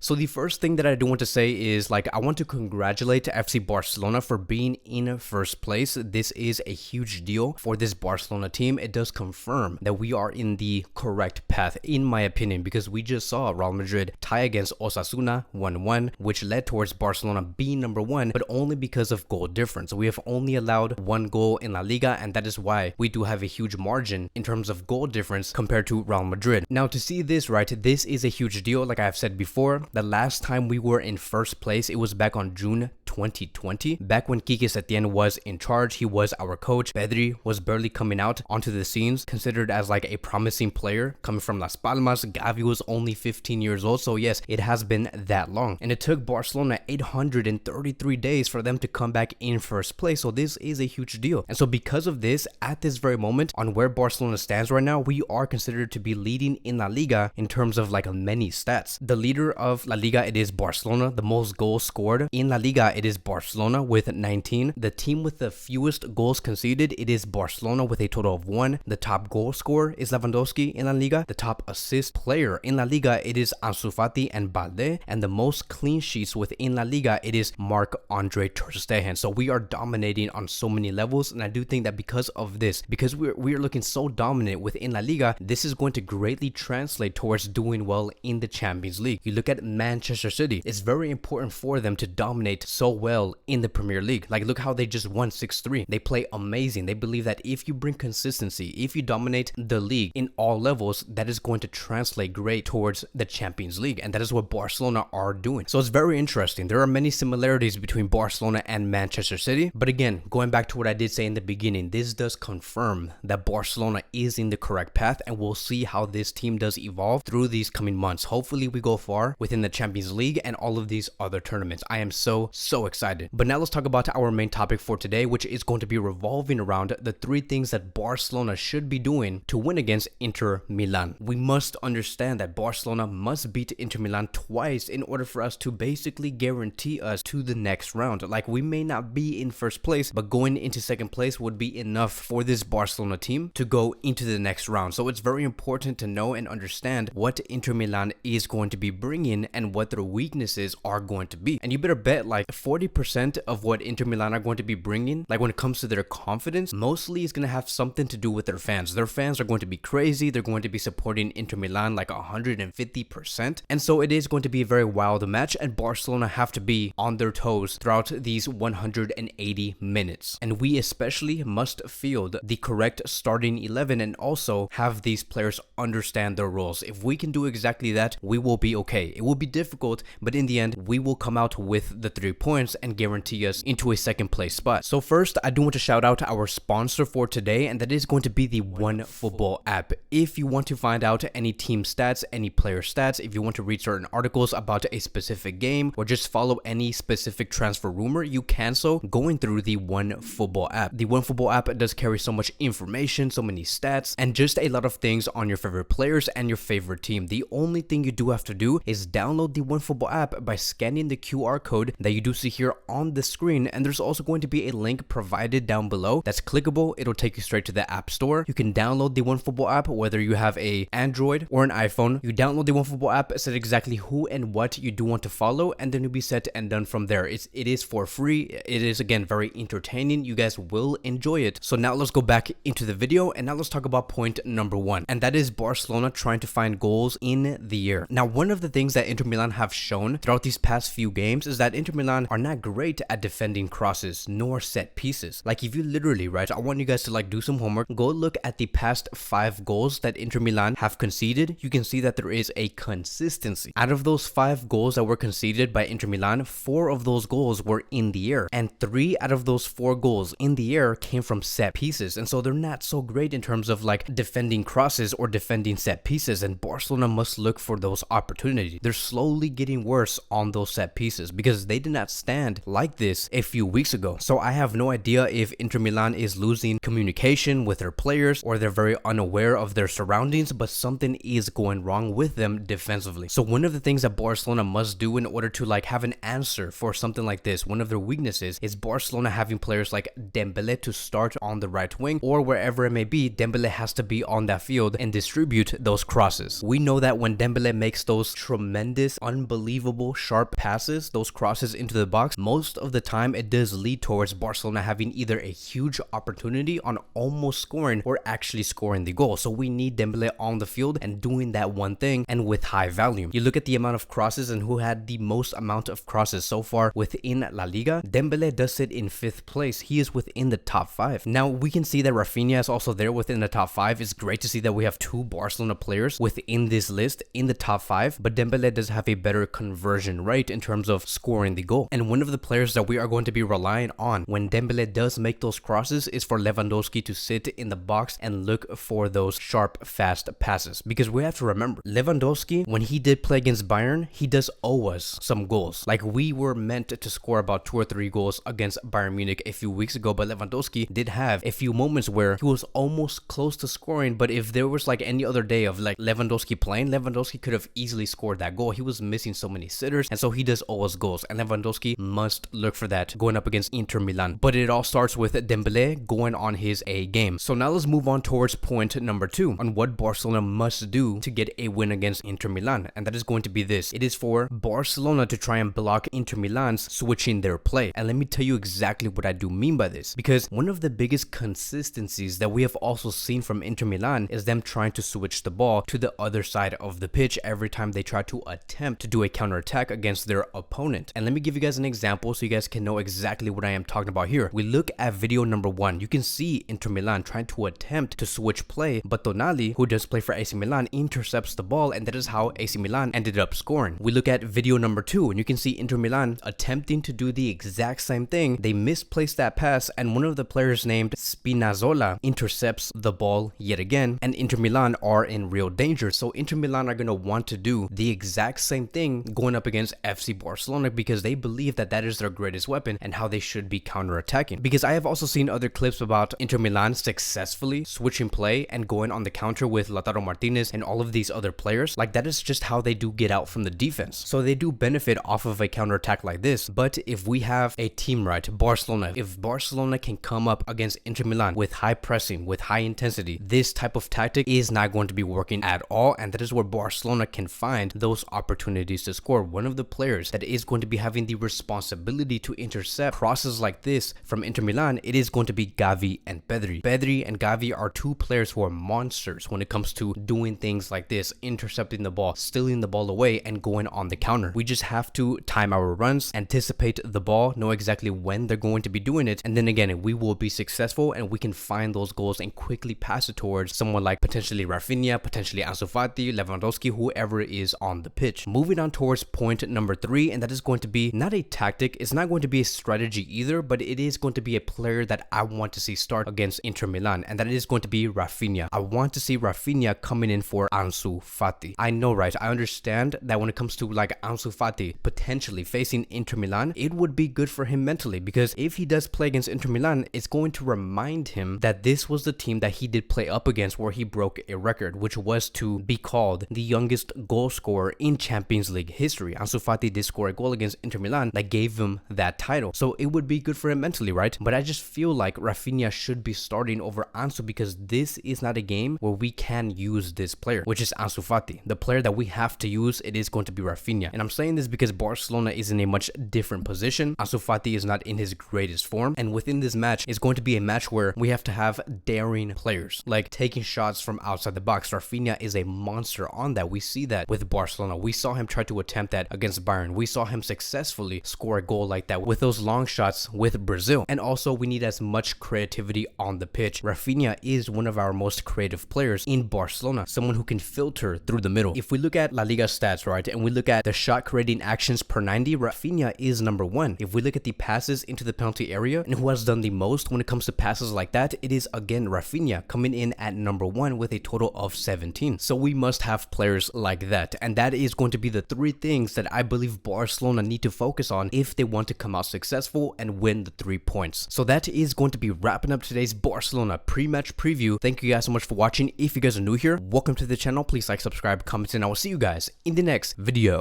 So the first thing that I do want to say is like I want to congratulate FC Barcelona for being in first place. This is a huge deal for this Barcelona team. It does confirm that we are in the correct path, in my opinion, because we just saw Real Madrid tie against Osasuna 1-1, which led towards Barcelona being number one, but only because of goal difference. We have only allowed one goal in La Liga, and that is why we do have a huge margin in terms of goal difference compared to Real Madrid. Now, to see this, right, this is a huge deal. Like I've said before, the last time we were in first place, it was back on June 2020. Back when Quique Setién was in charge, he was our coach. Pedri was barely coming out onto the scenes, considered as like a promising player coming from Las Palmas. Xavi was only 15 years old. So yes, it has been that long. And it took Barcelona 833 days for them to come back in first place. So this is a huge deal. And so because of this, at this very moment, on where Barcelona stands right now, we are considered to be leading in La Liga in terms of like many stats. The leader of La Liga, it is Barcelona. The most goals scored in La Liga, it is Barcelona with 19. The team with the fewest goals conceded, it is Barcelona with a total of 1. The top goal scorer is Lewandowski in La Liga. The top assist player in La Liga, it is Ansu Fati and Balde. And the most clean sheets within La Liga, it is Marc-Andre ter Stegen. So we are dominating on so many levels, and I do think that because of this, because we're looking so dominant within La Liga, this is going to greatly translate towards doing well in the Champions League. You look at Manchester City, it's very important for them to dominate so well in the Premier League. Like look how they just won 6-3. They play amazing. They believe that if you bring consistency, if you dominate the league in all levels, that is going to translate great towards the Champions League, and that is what Barcelona are doing. So it's very interesting. There are many similarities between Barcelona and Manchester City, but again, going back to what I did say in the beginning, this does confirm that Barcelona is in the correct path, and we'll see how this team does evolve through these coming months. Hopefully we go far within the Champions League and all of these other tournaments. I am so excited. But now let's talk about our main topic for today, which is going to be revolving around the 3 things that Barcelona should be doing to win against Inter Milan. We must understand that Barcelona must beat Inter Milan twice in order for us to basically guarantee us to the next round. Like we may not be in first place, but going into second place would be enough for this Barcelona team to go into the next round. So it's very important to know and understand what Inter Milan is going to be bringing and what their weaknesses are going to be. And you better bet like 40% of what Inter Milan are going to be bringing, like when it comes to their confidence, mostly is going to have something to do with their fans. Their fans are going to be crazy. They're going to be supporting Inter Milan like 150%. And so it is going to be a very wild match, and Barcelona have to be on their toes throughout these 180 minutes. And we especially must field the correct starting 11 and also have these players understand their roles. If we can do exactly that, we will be okay. It will be difficult, but in the end, we will come out with the 3 points and guarantee us into a second place spot. So first, I do want to shout out our sponsor for today, and that is going to be the OneFootball app. If you want to find out any team stats, any player stats, if you want to read certain articles about a specific game, or just follow any specific transfer rumor, you can so going through the OneFootball app. The OneFootball app does carry so much information, so many stats, and just a lot of things on your favorite players and your favorite team. The only thing you do have to do is download the OneFootball app by scanning the QR code that you do see here on the screen, and there's also going to be a link provided down below that's clickable. It'll take you straight to the App Store. You can download the OneFootball app whether you have a Android or an iPhone. You download the OneFootball app, set exactly who and what you do want to follow, and then you'll be set and done from there. It is for free. It is again very entertaining. You guys will enjoy it. So now let's go back into the video, and now let's talk about point number 1, and that is Barcelona trying to find goals in the air. Now, one of the things that Inter Milan have shown throughout these past few games is that Inter Milan are not great at defending crosses nor set pieces. Like if you literally, right, I want you guys to like do some homework, go look at the past 5 goals that Inter Milan have conceded. You can see that there is a consistency. Out of those 5 goals that were conceded by Inter Milan, 4 of those goals were in the air, and 3 out of those 4 goals in the air came from set pieces. And so they're not so great in terms of like defending crosses or defending set pieces, and Barcelona must look for those opportunities. They're slowly getting worse on those set pieces because they did not stand like this a few weeks ago. So I have no idea if Inter Milan is losing communication with their players or they're very unaware of their surroundings, but something is going wrong with them defensively. So one of the things that Barcelona must do in order to like have an answer for something like this, one of their weaknesses is Barcelona having players like Dembele to start on the right wing, or wherever it may be, Dembele has to be on that field and distribute those crosses. We know that when Dembele makes those tremendous tremendous, unbelievable, sharp passes, those crosses into the box, most of the time it does lead towards Barcelona having either a huge opportunity on almost scoring or actually scoring the goal. So we need Dembele on the field and doing that one thing, and with high volume. You look at the amount of crosses and who had the most amount of crosses so far within La Liga. Dembele does sit in 5th place. He is within the top 5. Now we can see that Rafinha is also there within the top 5. It's great to see that we have 2 Barcelona players within this list in the top 5, but Dembele does have a better conversion rate in terms of scoring the goal. And one of the players that we are going to be relying on when Dembele does make those crosses is for Lewandowski to sit in the box and look for those sharp, fast passes. Because we have to remember, Lewandowski, when he did play against Bayern, he does owe us some goals. Like, we were meant to score about 2 or 3 goals against Bayern Munich a few weeks ago, but Lewandowski did have a few moments where he was almost close to scoring, but if there was like any other day of like Lewandowski playing, Lewandowski could have easily scored that goal. He was missing so many sitters, and so he does owe us goals, and Lewandowski must look for that going up against Inter Milan. But it all starts with Dembele going on his A game. So now let's move on towards point number 2 on what Barcelona must do to get a win against Inter Milan, and that is going to be this. It is for Barcelona to try and block Inter Milan's switching their play. And let me tell you exactly what I do mean by this, because one of the biggest consistencies that we have also seen from Inter Milan is them trying to switch the ball to the other side of the pitch every time they try to attempt to do a counterattack against their opponent. And let me give you guys an example so you guys can know exactly what I am talking about here. We look at video number 1. You can see Inter Milan trying to attempt to switch play, but Tonali, who does play for AC Milan, intercepts the ball, and that is how AC Milan ended up scoring. We look at video number 2, and you can see Inter Milan attempting to do the exact same thing. They misplaced that pass, and one of the players named Spinazzola intercepts the ball yet again, and Inter Milan are in real danger. So Inter Milan are going to want to do the exact same thing going up against FC Barcelona, because they believe that that is their greatest weapon and how they should be counterattacking. Because I have also seen other clips about Inter Milan successfully switching play and going on the counter with Lautaro Martinez and all of these other players. Like, that is just how they do get out from the defense. So they do benefit off of a counterattack like this. But if we have a team, right, Barcelona, if Barcelona can come up against Inter Milan with high pressing, with high intensity, this type of tactic is not going to be working at all, and that is where Barcelona can find those opportunities to score. One of the players that is going to be having the responsibility to intercept crosses like this from Inter Milan, it is going to be Xavi and Pedri. Pedri and Xavi are 2 players who are monsters when it comes to doing things like this, intercepting the ball, stealing the ball away, and going on the counter. We just have to time our runs, anticipate the ball, know exactly when they're going to be doing it, and then again, we will be successful and we can find those goals and quickly pass it towards someone like potentially Rafinha, potentially Ansu Fati, Lewandowski, whoever is on the pitch. Moving on towards point number 3, and that is going to be not a tactic, it's not going to be a strategy either, but it is going to be a player that I want to see start against Inter Milan, and that is going to be Rafinha. I want to see Rafinha coming in for Ansu Fati. I know, right? I understand that when it comes to like Ansu Fati potentially facing Inter Milan, it would be good for him mentally, because if he does play against Inter Milan, it's going to remind him that this was the team that he did play up against where he broke a record, which was to be called the youngest goal scorer in Champions League history. Ansu Fati did score a goal against Inter Milan that gave him that title, so it would be good for him mentally, right? But I just feel like Rafinha should be starting over Ansu, because this is not a game where we can use this player, which is Ansu Fati. The player that we have to use, it is going to be Rafinha. And I'm saying this because Barcelona is in a much different position. Ansu Fati is not in his greatest form, and within this match, it's going to be a match where we have to have daring players, like taking shots from outside the box. Rafinha is a monster on that. We see that with Barcelona. We saw him try to attempt that against Bayern. We saw him successfully score a goal like that with those long shots with Brazil. And also, we need as much creativity on the pitch. Rafinha is one of our most creative players in Barcelona, someone who can filter through the middle. If we look at La Liga stats, right, and we look at the shot creating actions per 90, Rafinha is number 1. If we look at the passes into the penalty area and who has done the most when it comes to passes like that, it is again Rafinha coming in at number 1 with a total of 17. So we must have players like that, and that is going to be the 3 things that I believe Barcelona need to focus on if they want to come out successful and win the 3 points. So that is going to be wrapping up today's Barcelona pre-match preview. Thank you guys so much for watching. If you guys are new here, welcome to the channel. Please like, subscribe, comment, and I will see you guys in the next video.